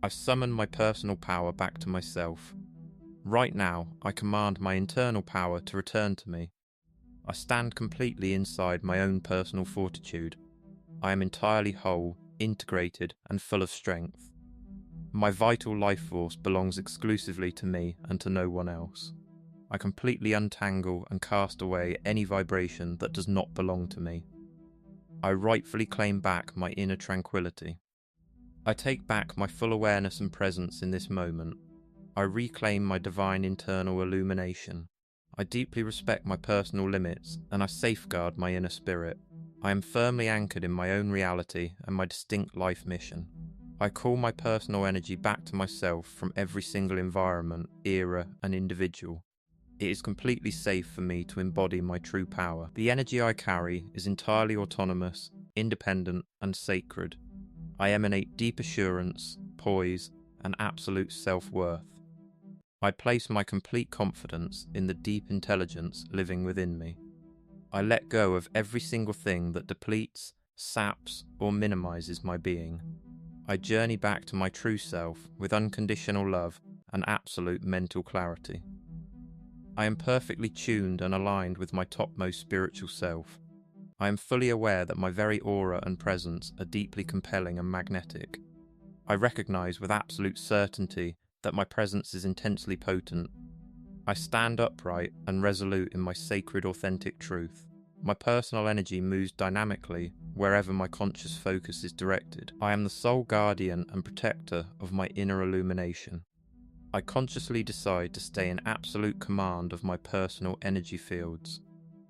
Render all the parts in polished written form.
I summon my personal power back to myself. Right now, I command my internal power to return to me. I stand completely inside my own personal fortitude. I am entirely whole, integrated, and full of strength. My vital life force belongs exclusively to me and to no one else. I completely untangle and cast away any vibration that does not belong to me. I rightfully claim back my inner tranquility. I take back my full awareness and presence in this moment. I reclaim my divine internal illumination. I deeply respect my personal limits and I safeguard my inner spirit. I am firmly anchored in my own reality and my distinct life mission. I call my personal energy back to myself from every single environment, era, and individual. It is completely safe for me to embody my true power. The energy I carry is entirely autonomous, independent, and sacred. I emanate deep assurance, poise, and absolute self-worth. I place my complete confidence in the deep intelligence living within me. I let go of every single thing that depletes, saps, or minimizes my being. I journey back to my true self with unconditional love and absolute mental clarity. I am perfectly tuned and aligned with my topmost spiritual self. I am fully aware that my very aura and presence are deeply compelling and magnetic. I recognize with absolute certainty that my presence is intensely potent. I stand upright and resolute in my sacred, authentic truth. My personal energy moves dynamically wherever my conscious focus is directed. I am the sole guardian and protector of my inner illumination. I consciously decide to stay in absolute command of my personal energy fields.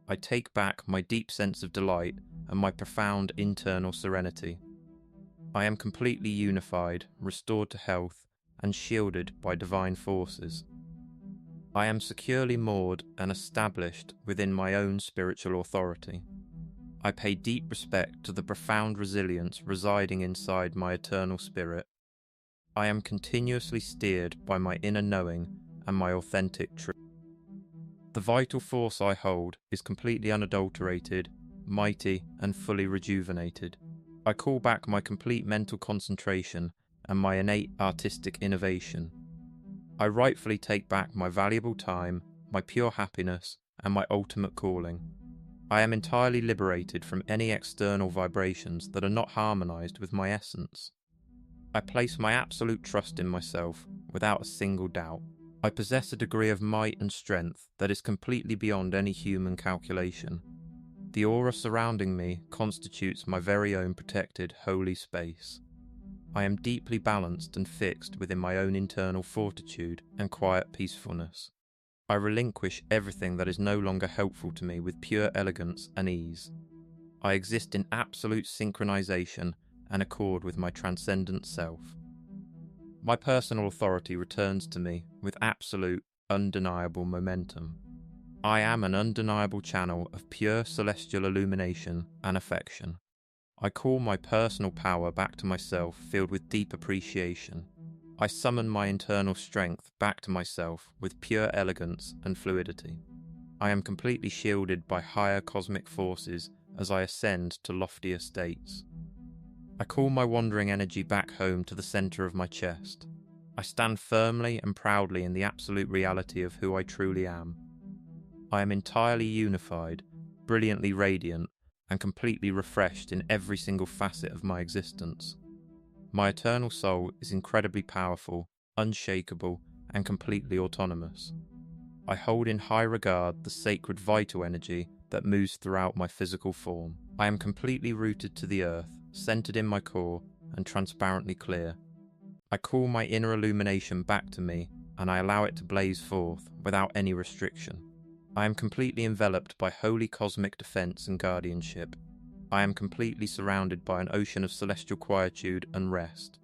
I take back my deep sense of delight and my profound internal serenity. I am completely unified, restored to health, and shielded by divine forces. I am securely moored and established within my own spiritual authority. I pay deep respect to the profound resilience residing inside my eternal spirit. I am continuously steered by my inner knowing and my authentic truth. The vital force I hold is completely unadulterated, mighty, and fully rejuvenated. I call back my complete mental concentration and my innate artistic innovation. I rightfully take back my valuable time, my pure happiness, and my ultimate calling. I am entirely liberated from any external vibrations that are not harmonized with my essence. I place my absolute trust in myself without a single doubt. I possess a degree of might and strength that is completely beyond any human calculation. The aura surrounding me constitutes my very own protected, holy space. I am deeply balanced and fixed within my own internal fortitude and quiet peacefulness. I relinquish everything that is no longer helpful to me with pure elegance and ease. I exist in absolute synchronization and accord with my transcendent self. My personal authority returns to me with absolute, undeniable momentum. I am an undeniable channel of pure celestial illumination and affection. I call my personal power back to myself filled with deep appreciation. I summon my internal strength back to myself with pure elegance and fluidity. I am completely shielded by higher cosmic forces as I ascend to loftier states. I call my wandering energy back home to the center of my chest. I stand firmly and proudly in the absolute reality of who I truly am. I am entirely unified, brilliantly radiant, and completely refreshed in every single facet of my existence. My eternal soul is incredibly powerful, unshakable, and completely autonomous. I hold in high regard the sacred vital energy that moves throughout my physical form. I am completely rooted to the earth, centered in my core, and transparently clear. I call my inner illumination back to me, and I allow it to blaze forth without any restriction. I am completely enveloped by holy cosmic defense and guardianship. I am completely surrounded by an ocean of celestial quietude and rest.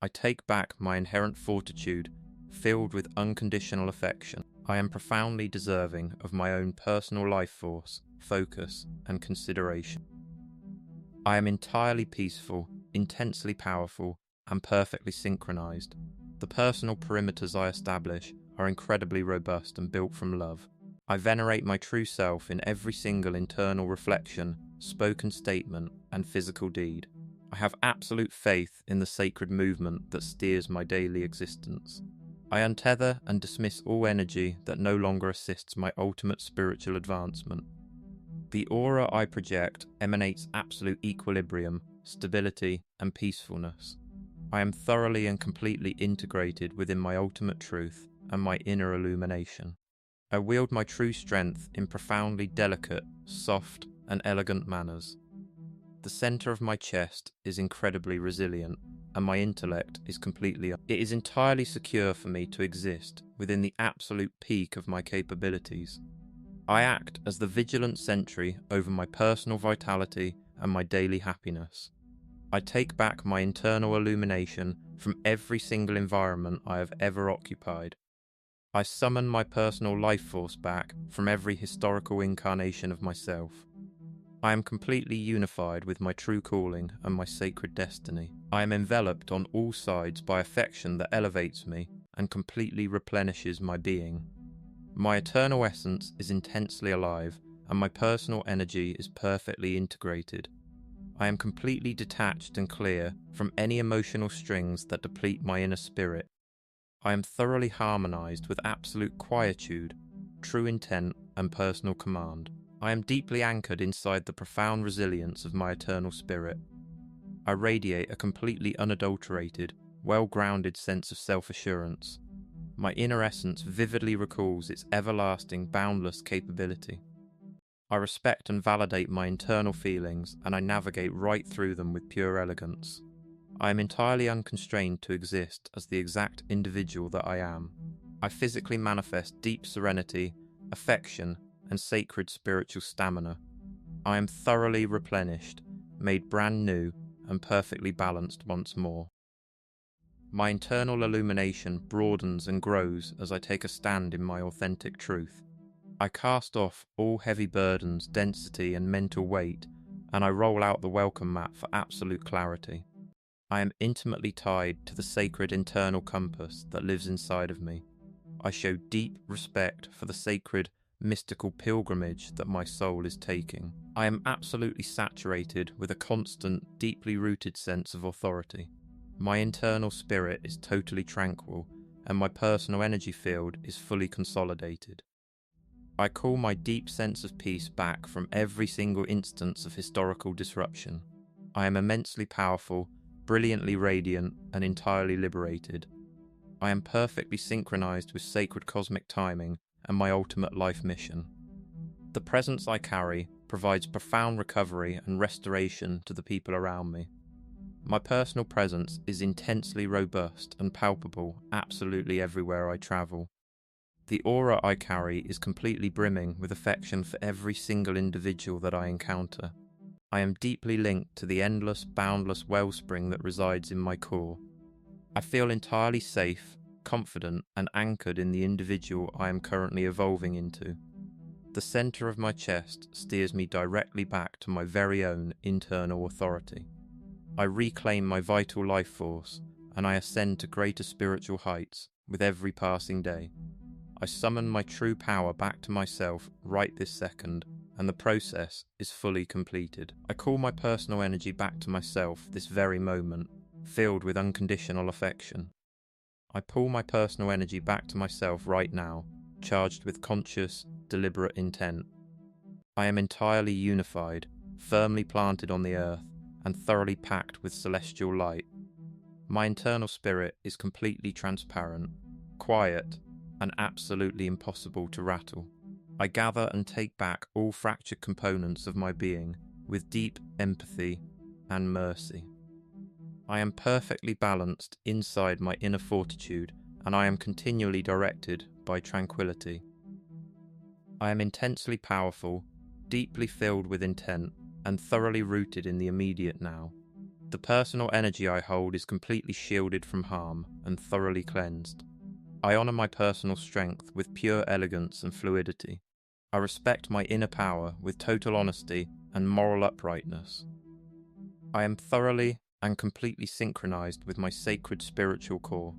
I take back my inherent fortitude, filled with unconditional affection. I am profoundly deserving of my own personal life force, focus, and consideration. I am entirely peaceful, intensely powerful, and perfectly synchronized. The personal perimeters I establish are incredibly robust and built from love. I venerate my true self in every single internal reflection, spoken statement, and physical deed. I have absolute faith in the sacred movement that steers my daily existence. I untether and dismiss all energy that no longer assists my ultimate spiritual advancement. The aura I project emanates absolute equilibrium, stability, and peacefulness. I am thoroughly and completely integrated within my ultimate truth and my inner illumination. I wield my true strength in profoundly delicate, soft, and elegant manners. The center of my chest is incredibly resilient, and my intellect is It is entirely secure for me to exist within the absolute peak of my capabilities. I act as the vigilant sentry over my personal vitality and my daily happiness. I take back my internal illumination from every single environment I have ever occupied. I summon my personal life force back from every historical incarnation of myself. I am completely unified with my true calling and my sacred destiny. I am enveloped on all sides by affection that elevates me and completely replenishes my being. My eternal essence is intensely alive, and my personal energy is perfectly integrated. I am completely detached and clear from any emotional strings that deplete my inner spirit. I am thoroughly harmonized with absolute quietude, true intent, and personal command. I am deeply anchored inside the profound resilience of my eternal spirit. I radiate a completely unadulterated, well-grounded sense of self-assurance. My inner essence vividly recalls its everlasting, boundless capability. I respect and validate my internal feelings, and I navigate right through them with pure elegance. I am entirely unconstrained to exist as the exact individual that I am. I physically manifest deep serenity, affection, and sacred spiritual stamina. I am thoroughly replenished, made brand new, and perfectly balanced once more. My internal illumination broadens and grows as I take a stand in my authentic truth. I cast off all heavy burdens, density, and mental weight, and I roll out the welcome mat for absolute clarity. I am intimately tied to the sacred internal compass that lives inside of me. I show deep respect for the sacred, mystical pilgrimage that my soul is taking. I am absolutely saturated with a constant, deeply rooted sense of authority. My internal spirit is totally tranquil, and my personal energy field is fully consolidated. I call my deep sense of peace back from every single instance of historical disruption. I am immensely powerful, brilliantly radiant, and entirely liberated. I am perfectly synchronized with sacred cosmic timing and my ultimate life mission. The presence I carry provides profound recovery and restoration to the people around me. My personal presence is intensely robust and palpable absolutely everywhere I travel. The aura I carry is completely brimming with affection for every single individual that I encounter. I am deeply linked to the endless, boundless wellspring that resides in my core. I feel entirely safe, confident, and anchored in the individual I am currently evolving into. The center of my chest steers me directly back to my very own internal authority. I reclaim my vital life force, and I ascend to greater spiritual heights with every passing day. I summon my true power back to myself right this second, and the process is fully completed. I call my personal energy back to myself this very moment, filled with unconditional affection. I pull my personal energy back to myself right now, charged with conscious, deliberate intent. I am entirely unified, firmly planted on the earth, and thoroughly packed with celestial light. My internal spirit is completely transparent, quiet, and absolutely impossible to rattle. I gather and take back all fractured components of my being with deep empathy and mercy. I am perfectly balanced inside my inner fortitude, and I am continually directed by tranquility. I am intensely powerful, deeply filled with intent, and thoroughly rooted in the immediate now. The personal energy I hold is completely shielded from harm and thoroughly cleansed. I honor my personal strength with pure elegance and fluidity. I respect my inner power with total honesty and moral uprightness. I am thoroughly and completely synchronized with my sacred spiritual core.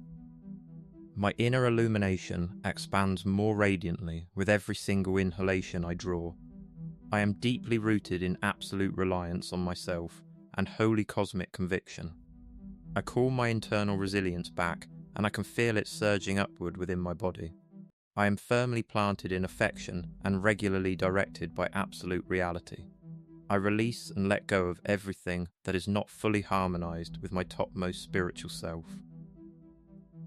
My inner illumination expands more radiantly with every single inhalation I draw. I am deeply rooted in absolute reliance on myself, and holy cosmic conviction. I call my internal resilience back, and I can feel it surging upward within my body. I am firmly planted in affection and regularly directed by absolute reality. I release and let go of everything that is not fully harmonized with my topmost spiritual self.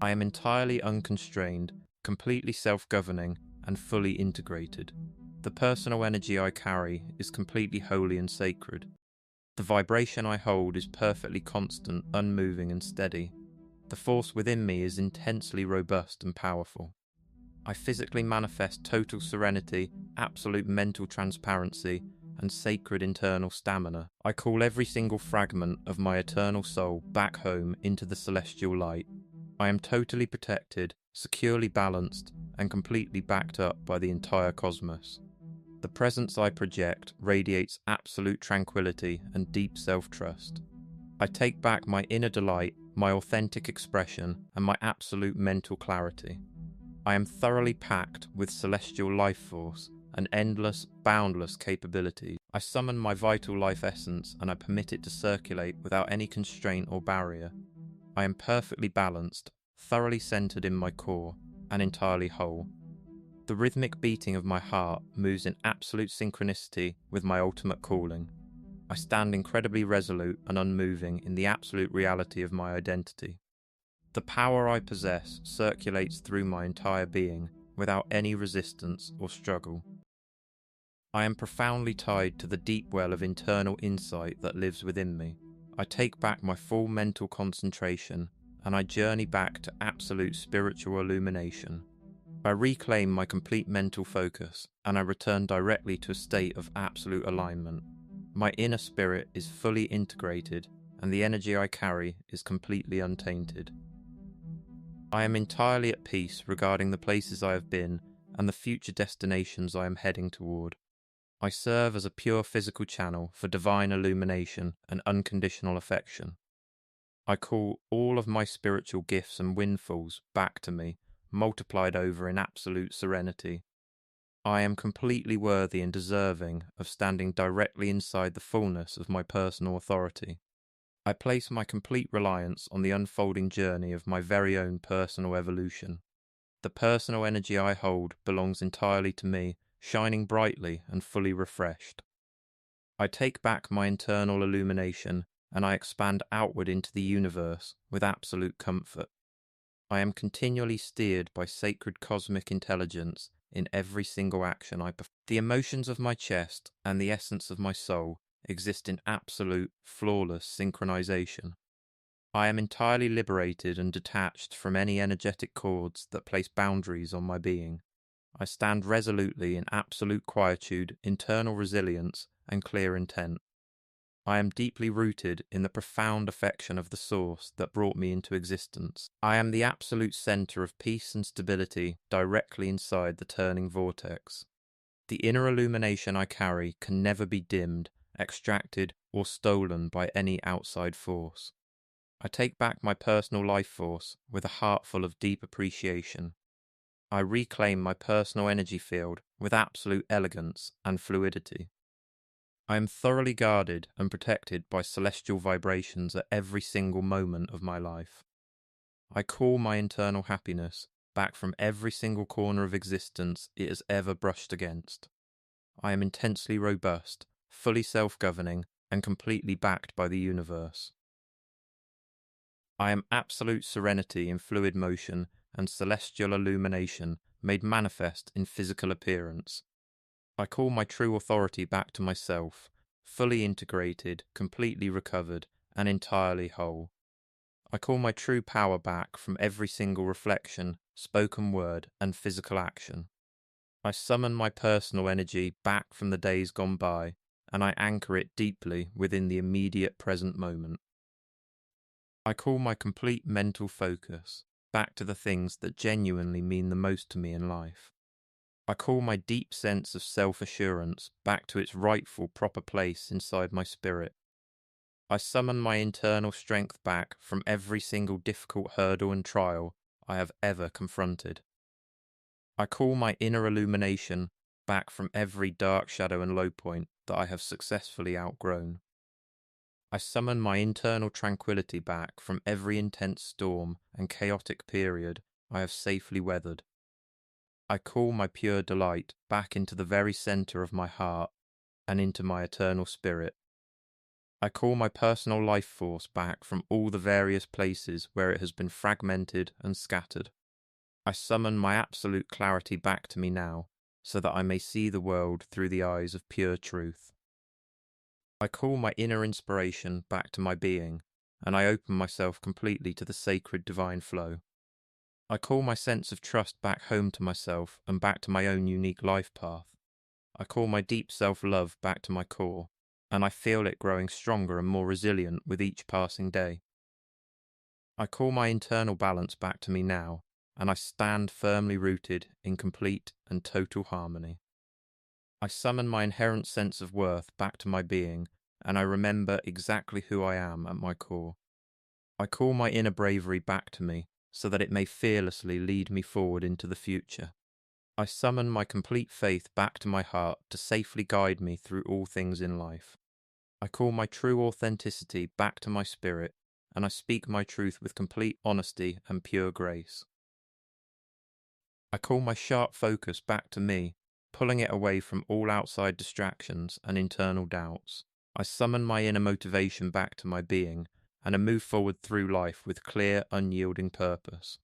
I am entirely unconstrained, completely self-governing, and fully integrated. The personal energy I carry is completely holy and sacred. The vibration I hold is perfectly constant, unmoving, and steady. The force within me is intensely robust and powerful. I physically manifest total serenity, absolute mental transparency, and sacred internal stamina. I call every single fragment of my eternal soul back home into the celestial light. I am totally protected, securely balanced, and completely backed up by the entire cosmos. The presence I project radiates absolute tranquility and deep self-trust. I take back my inner delight, my authentic expression, and my absolute mental clarity. I am thoroughly packed with celestial life force and endless, boundless capabilities. I summon my vital life essence and I permit it to circulate without any constraint or barrier. I am perfectly balanced, thoroughly centered in my core, and entirely whole. The rhythmic beating of my heart moves in absolute synchronicity with my ultimate calling. I stand incredibly resolute and unmoving in the absolute reality of my identity. The power I possess circulates through my entire being without any resistance or struggle. I am profoundly tied to the deep well of internal insight that lives within me. I take back my full mental concentration and I journey back to absolute spiritual illumination. I reclaim my complete mental focus and I return directly to a state of absolute alignment. My inner spirit is fully integrated and the energy I carry is completely untainted. I am entirely at peace regarding the places I have been and the future destinations I am heading toward. I serve as a pure physical channel for divine illumination and unconditional affection. I call all of my spiritual gifts and windfalls back to me, multiplied over in absolute serenity. I am completely worthy and deserving of standing directly inside the fullness of my personal authority. I place my complete reliance on the unfolding journey of my very own personal evolution. The personal energy I hold belongs entirely to me, shining brightly and fully refreshed. I take back my internal illumination and I expand outward into the universe with absolute comfort. I am continually steered by sacred cosmic intelligence in every single action I perform. The emotions of my chest and the essence of my soul exist in absolute, flawless synchronization. I am entirely liberated and detached from any energetic cords that place boundaries on my being. I stand resolutely in absolute quietude, internal resilience, and clear intent. I am deeply rooted in the profound affection of the source that brought me into existence. I am the absolute center of peace and stability directly inside the turning vortex. The inner illumination I carry can never be dimmed, extracted, or stolen by any outside force. I take back my personal life force with a heart full of deep appreciation. I reclaim my personal energy field with absolute elegance and fluidity. I am thoroughly guarded and protected by celestial vibrations at every single moment of my life. I call my internal happiness back from every single corner of existence it has ever brushed against. I am intensely robust, fully self-governing, and completely backed by the universe. I am absolute serenity in fluid motion and celestial illumination made manifest in physical appearance. I call my true authority back to myself, fully integrated, completely recovered, and entirely whole. I call my true power back from every single reflection, spoken word, and physical action. I summon my personal energy back from the days gone by, and I anchor it deeply within the immediate present moment. I call my complete mental focus back to the things that genuinely mean the most to me in life. I call my deep sense of self-assurance back to its rightful proper place inside my spirit. I summon my internal strength back from every single difficult hurdle and trial I have ever confronted. I call my inner illumination back from every dark shadow and low point that I have successfully outgrown. I summon my internal tranquility back from every intense storm and chaotic period I have safely weathered. I call my pure delight back into the very center of my heart and into my eternal spirit. I call my personal life force back from all the various places where it has been fragmented and scattered. I summon my absolute clarity back to me now, so that I may see the world through the eyes of pure truth. I call my inner inspiration back to my being, and I open myself completely to the sacred divine flow. I call my sense of trust back home to myself and back to my own unique life path. I call my deep self-love back to my core, and I feel it growing stronger and more resilient with each passing day. I call my internal balance back to me now, and I stand firmly rooted in complete and total harmony. I summon my inherent sense of worth back to my being, and I remember exactly who I am at my core. I call my inner bravery back to me, so that it may fearlessly lead me forward into the future. I summon my complete faith back to my heart to safely guide me through all things in life. I call my true authenticity back to my spirit, and I speak my truth with complete honesty and pure grace. I call my sharp focus back to me, pulling it away from all outside distractions and internal doubts. I summon my inner motivation back to my being, and I move forward through life with clear, unyielding purpose.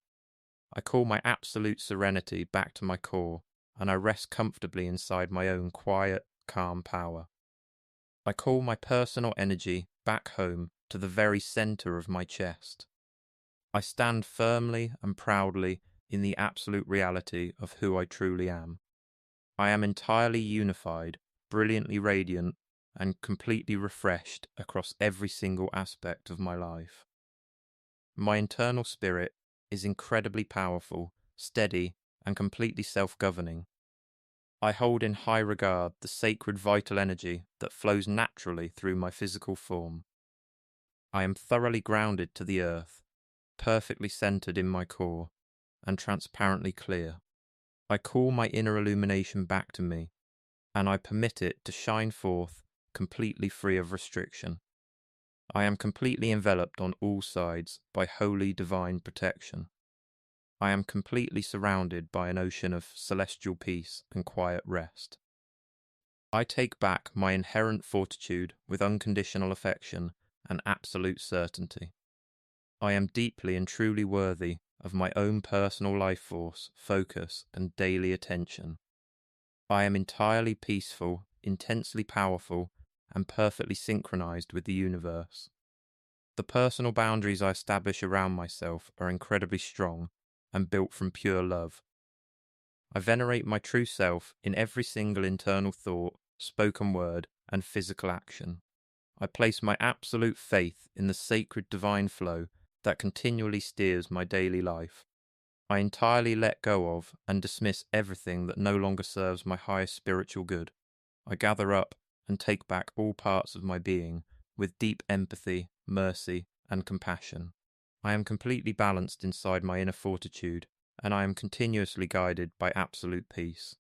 I call my absolute serenity back to my core, and I rest comfortably inside my own quiet, calm power. I call my personal energy back home to the very center of my chest. I stand firmly and proudly in the absolute reality of who I truly am. I am entirely unified, brilliantly radiant, and completely refreshed across every single aspect of my life. My internal spirit is incredibly powerful, steady, and completely self-governing. I hold in high regard the sacred vital energy that flows naturally through my physical form. I am thoroughly grounded to the earth, perfectly centered in my core, and transparently clear. I call my inner illumination back to me, and I permit it to shine forth completely free of restriction. I am completely enveloped on all sides by holy divine protection. I am completely surrounded by an ocean of celestial peace and quiet rest. I take back my inherent fortitude with unconditional affection and absolute certainty. I am deeply and truly worthy of my own personal life force, focus, and daily attention. I am entirely peaceful, intensely powerful, and perfectly synchronized with the universe. The personal boundaries I establish around myself are incredibly strong and built from pure love. I venerate my true self in every single internal thought, spoken word, and physical action. I place my absolute faith in the sacred divine flow that continually steers my daily life. I entirely let go of and dismiss everything that no longer serves my highest spiritual good. I gather up and take back all parts of my being with deep empathy, mercy, and compassion. I am completely balanced inside my inner fortitude, and I am continuously guided by absolute peace.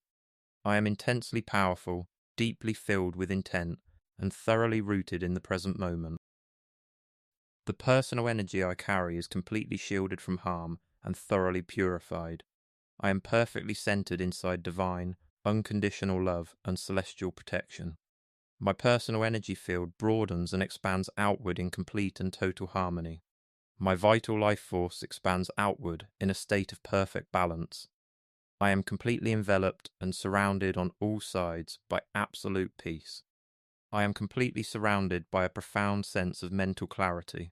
I am intensely powerful, deeply filled with intent, and thoroughly rooted in the present moment. The personal energy I carry is completely shielded from harm and thoroughly purified. I am perfectly centered inside divine, unconditional love and celestial protection. My personal energy field broadens and expands outward in complete and total harmony. My vital life force expands outward in a state of perfect balance. I am completely enveloped and surrounded on all sides by absolute peace. I am completely surrounded by a profound sense of mental clarity.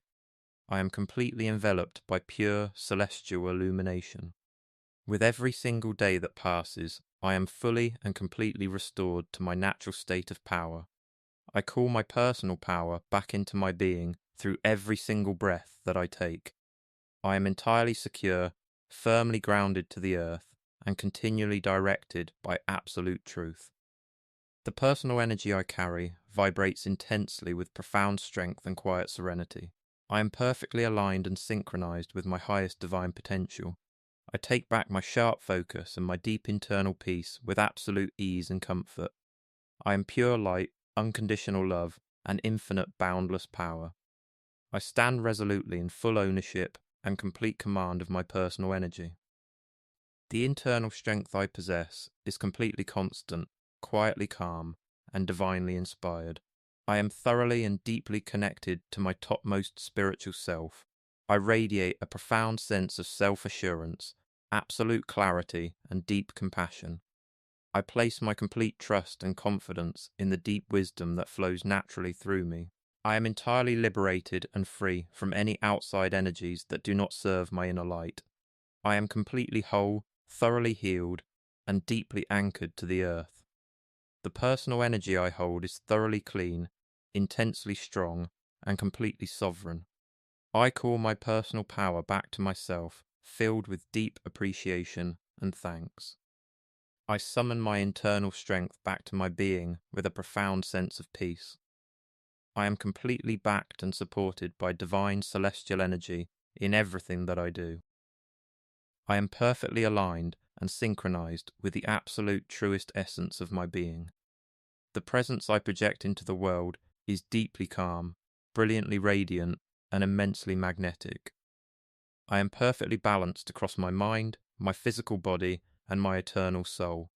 I am completely enveloped by pure celestial illumination. With every single day that passes, I am fully and completely restored to my natural state of power. I call my personal power back into my being through every single breath that I take. I am entirely secure, firmly grounded to the earth, and continually directed by absolute truth. The personal energy I carry vibrates intensely with profound strength and quiet serenity. I am perfectly aligned and synchronized with my highest divine potential. I take back my sharp focus and my deep internal peace with absolute ease and comfort. I am pure light, unconditional love, and infinite boundless power. I stand resolutely in full ownership and complete command of my personal energy. The internal strength I possess is completely constant, quietly calm, and divinely inspired. I am thoroughly and deeply connected to my topmost spiritual self. I radiate a profound sense of self-assurance, absolute clarity, and deep compassion. I place my complete trust and confidence in the deep wisdom that flows naturally through me. I am entirely liberated and free from any outside energies that do not serve my inner light. I am completely whole, thoroughly healed, and deeply anchored to the earth. The personal energy I hold is thoroughly clean, intensely strong, and completely sovereign. I call my personal power back to myself, filled with deep appreciation and thanks. I summon my internal strength back to my being with a profound sense of peace. I am completely backed and supported by divine celestial energy in everything that I do. I am perfectly aligned and synchronized with the absolute truest essence of my being. The presence I project into the world is deeply calm, brilliantly radiant, and immensely magnetic. I am perfectly balanced across my mind, my physical body, and my eternal soul.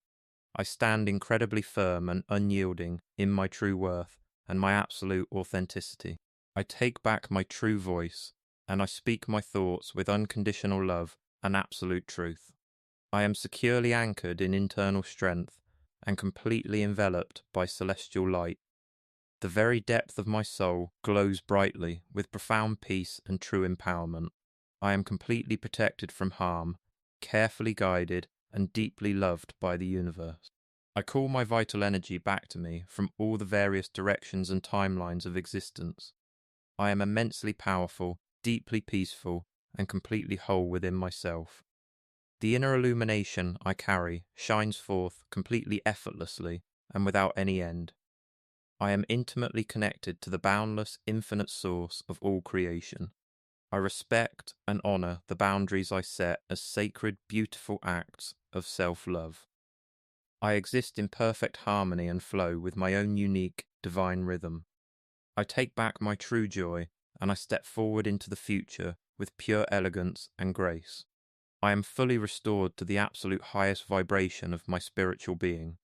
I stand incredibly firm and unyielding in my true worth and my absolute authenticity. I take back my true voice, and I speak my thoughts with unconditional love and absolute truth. I am securely anchored in internal strength and completely enveloped by celestial light. The very depth of my soul glows brightly with profound peace and true empowerment. I am completely protected from harm, carefully guided, and deeply loved by the universe. I call my vital energy back to me from all the various directions and timelines of existence. I am immensely powerful, deeply peaceful, and completely whole within myself. The inner illumination I carry shines forth completely effortlessly and without any end. I am intimately connected to the boundless, infinite source of all creation. I respect and honor the boundaries I set as sacred, beautiful acts of self-love. I exist in perfect harmony and flow with my own unique, divine rhythm. I take back my true joy and I step forward into the future with pure elegance and grace. I am fully restored to the absolute highest vibration of my spiritual being.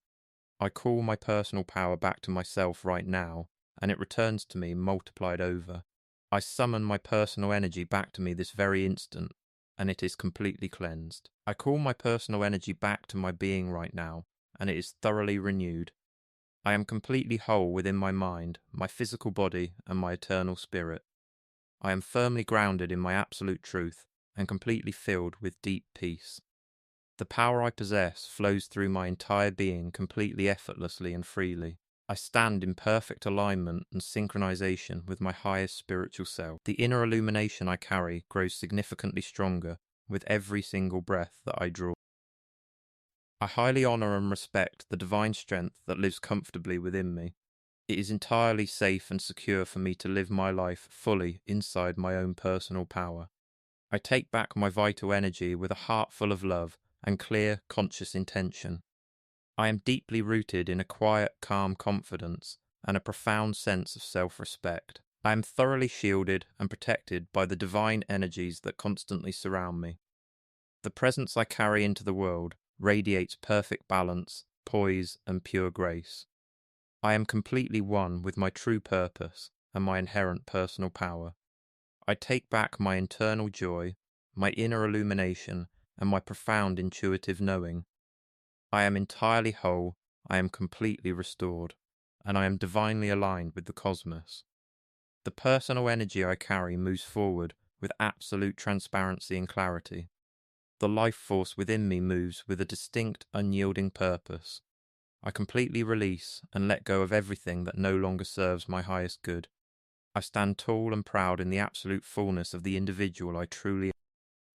I call my personal power back to myself right now, and it returns to me multiplied over. I summon my personal energy back to me this very instant, and it is completely cleansed. I call my personal energy back to my being right now, and it is thoroughly renewed. I am completely whole within my mind, my physical body, and my eternal spirit. I am firmly grounded in my absolute truth, and completely filled with deep peace. The power I possess flows through my entire being completely effortlessly and freely. I stand in perfect alignment and synchronization with my highest spiritual self. The inner illumination I carry grows significantly stronger with every single breath that I draw. I highly honor and respect the divine strength that lives comfortably within me. It is entirely safe and secure for me to live my life fully inside my own personal power. I take back my vital energy with a heart full of love and clear, conscious intention. I am deeply rooted in a quiet, calm confidence and a profound sense of self-respect. I am thoroughly shielded and protected by the divine energies that constantly surround me. The presence I carry into the world radiates perfect balance, poise, and pure grace. I am completely one with my true purpose and my inherent personal power. I take back my internal joy, my inner illumination, and my profound intuitive knowing. I am entirely whole, I am completely restored, and I am divinely aligned with the cosmos. The personal energy I carry moves forward with absolute transparency and clarity. The life force within me moves with a distinct, unyielding purpose. I completely release and let go of everything that no longer serves my highest good. I stand tall and proud in the absolute fullness of the individual I truly am.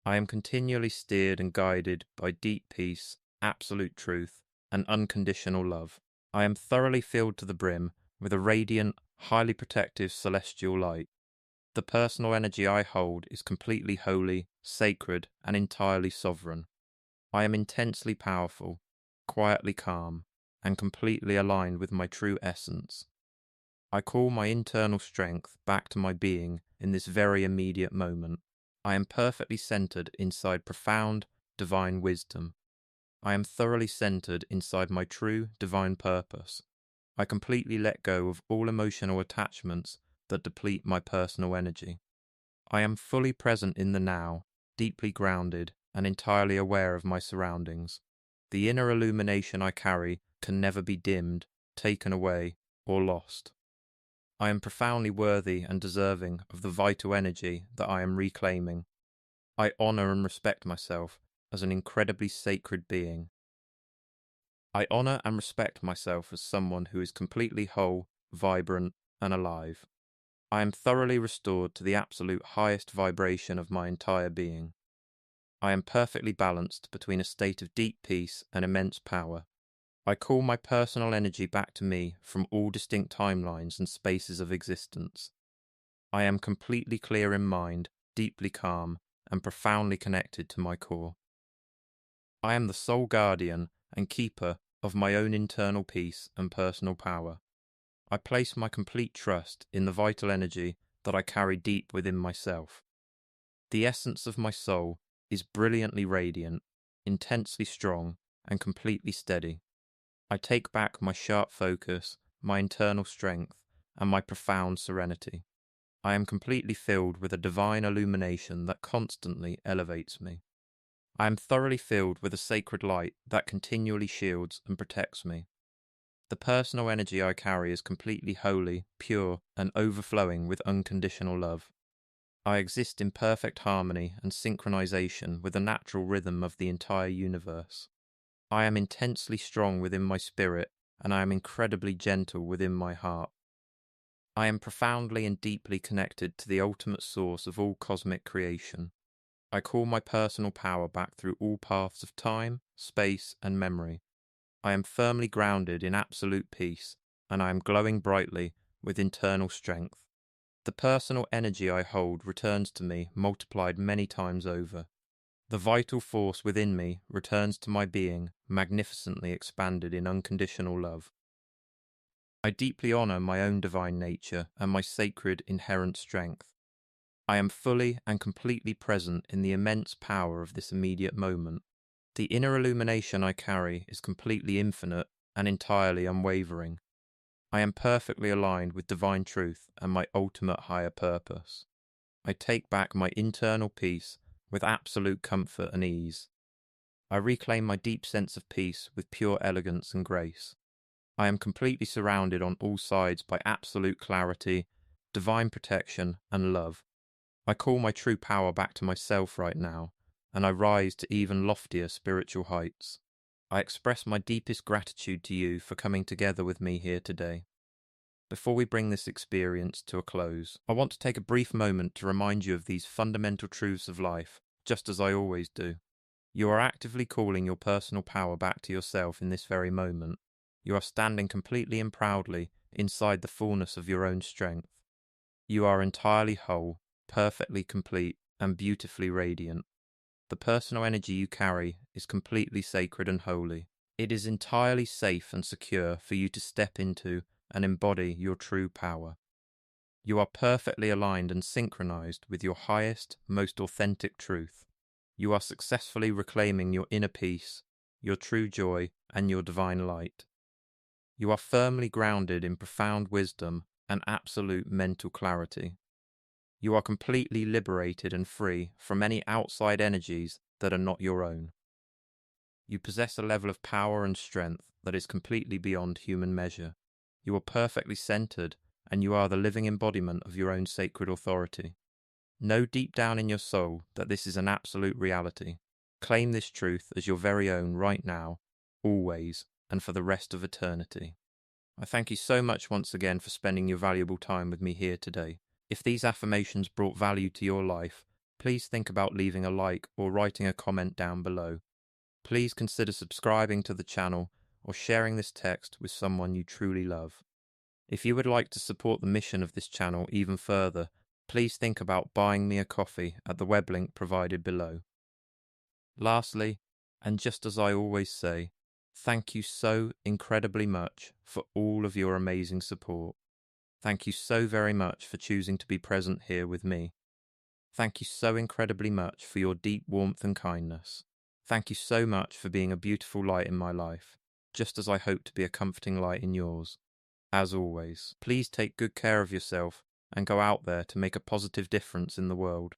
I am continually steered and guided by deep peace, absolute truth, and unconditional love. I am thoroughly filled to the brim with a radiant, highly protective celestial light. The personal energy I hold is completely holy, sacred, and entirely sovereign. I am intensely powerful, quietly calm, and completely aligned with my true essence. I call my internal strength back to my being in this very immediate moment. I am perfectly centered inside profound, divine wisdom. I am thoroughly centered inside my true, divine purpose. I completely let go of all emotional attachments that deplete my personal energy. I am fully present in the now, deeply grounded, and entirely aware of my surroundings. The inner illumination I carry can never be dimmed, taken away, or lost. I am profoundly worthy and deserving of the vital energy that I am reclaiming. I honor and respect myself as an incredibly sacred being. I honor and respect myself as someone who is completely whole, vibrant, and alive. I am thoroughly restored to the absolute highest vibration of my entire being. I am perfectly balanced between a state of deep peace and immense power. I call my personal energy back to me from all distinct timelines and spaces of existence. I am completely clear in mind, deeply calm, and profoundly connected to my core. I am the sole guardian and keeper of my own internal peace and personal power. I place my complete trust in the vital energy that I carry deep within myself. The essence of my soul is brilliantly radiant, intensely strong, and completely steady. I take back my sharp focus, my internal strength, and my profound serenity. I am completely filled with a divine illumination that constantly elevates me. I am thoroughly filled with a sacred light that continually shields and protects me. The personal energy I carry is completely holy, pure, and overflowing with unconditional love. I exist in perfect harmony and synchronization with the natural rhythm of the entire universe. I am intensely strong within my spirit, and I am incredibly gentle within my heart. I am profoundly and deeply connected to the ultimate source of all cosmic creation. I call my personal power back through all paths of time, space, and memory. I am firmly grounded in absolute peace, and I am glowing brightly with internal strength. The personal energy I hold returns to me multiplied many times over. The vital force within me returns to my being magnificently expanded in unconditional love. I deeply honor my own divine nature and my sacred inherent strength. I am fully and completely present in the immense power of this immediate moment. The inner illumination I carry is completely infinite and entirely unwavering. I am perfectly aligned with divine truth and my ultimate higher purpose. I take back my internal peace with absolute comfort and ease. I reclaim my deep sense of peace with pure elegance and grace. I am completely surrounded on all sides by absolute clarity, divine protection, and love. I call my true power back to myself right now, and I rise to even loftier spiritual heights. I express my deepest gratitude to you for coming together with me here today. Before we bring this experience to a close, I want to take a brief moment to remind you of these fundamental truths of life, just as I always do. You are actively calling your personal power back to yourself in this very moment. You are standing completely and proudly inside the fullness of your own strength. You are entirely whole, perfectly complete, and beautifully radiant. The personal energy you carry is completely sacred and holy. It is entirely safe and secure for you to step into and embody your true power. You are perfectly aligned and synchronized with your highest, most authentic truth. You are successfully reclaiming your inner peace, your true joy, and your divine light. You are firmly grounded in profound wisdom and absolute mental clarity. You are completely liberated and free from any outside energies that are not your own. You possess a level of power and strength that is completely beyond human measure. You are perfectly centered, and you are the living embodiment of your own sacred authority. Know deep down in your soul that this is an absolute reality. Claim this truth as your very own right now, always, and for the rest of eternity. I thank you so much once again for spending your valuable time with me here today. If these affirmations brought value to your life, please think about leaving a like or writing a comment down below. Please consider subscribing to the channel or sharing this text with someone you truly love. If you would like to support the mission of this channel even further, please think about buying me a coffee at the web link provided below. Lastly, and just as I always say, thank you so incredibly much for all of your amazing support. Thank you so very much for choosing to be present here with me. Thank you so incredibly much for your deep warmth and kindness. Thank you so much for being a beautiful light in my life, just as I hope to be a comforting light in yours. As always, please take good care of yourself and go out there to make a positive difference in the world.